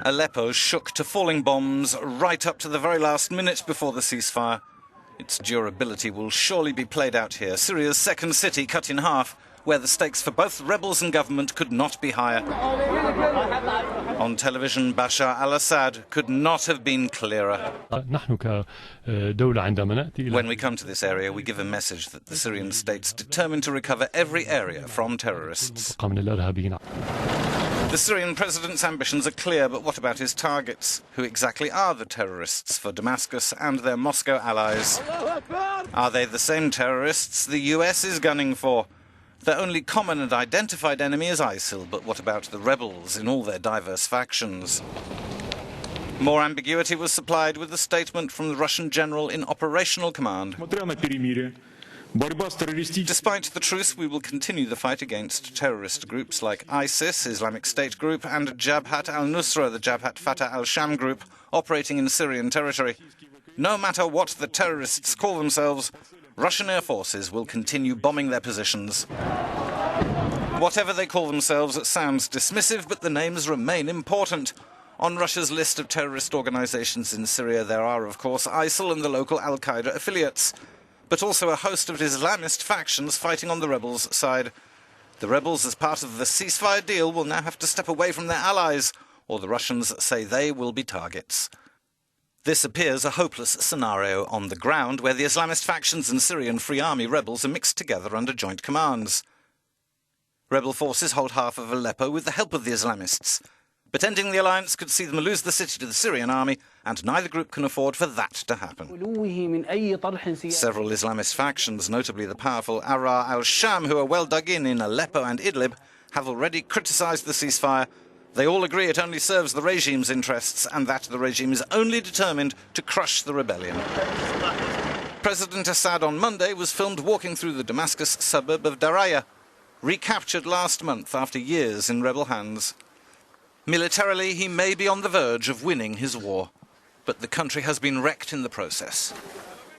Aleppo shook to falling bombs right up to the very last minute before the ceasefire. Its durability will surely be played out here, Syria's second city cut in half, where the stakes for both rebels and government could not be higher. On television, Bashar al-Assad could not have been clearer. When we come to this area, we give a message that the Syrian state's determined to recover every area from terrorists. The Syrian president's ambitions are clear, but what about his targets? Who exactly are the terrorists for Damascus and their Moscow allies? Are they the same terrorists the US is gunning for? Their only common and identified enemy is ISIL, but what about the rebels in all their diverse factions? More ambiguity was supplied with the statement from the Russian general in operational command. Despite the truce, we will continue the fight against terrorist groups like ISIS, Islamic State group, and Jabhat al-Nusra, the Jabhat Fatah al-Sham group, operating in Syrian territory. No matter what the terrorists call themselves, Russian air forces will continue bombing their positions. Whatever they call themselves, it sounds dismissive, but the names remain important. On Russia's list of terrorist organizations in Syria, there are, of course, ISIL and the local al-Qaeda affiliates, but also a host of Islamist factions fighting on the rebels' side. The rebels, as part of the ceasefire deal, will now have to step away from their allies, or the Russians say they will be targets. This appears a hopeless scenario on the ground, where the Islamist factions and Syrian Free Army rebels are mixed together under joint commands. Rebel forces hold half of Aleppo with the help of the Islamists, but ending the alliance could see them lose the city to the Syrian army, and neither group can afford for that to happen. Several Islamist factions, notably the powerful Ara al-Sham, who are well dug in Aleppo and Idlib, have already criticised the ceasefire. They all agree it only serves the regime's interests, and that the regime is only determined to crush the rebellion. President Assad on Monday was filmed walking through the Damascus suburb of Daraya, recaptured last month after years in rebel hands. Militarily, he may be on the verge of winning his war, but the country has been wrecked in the process.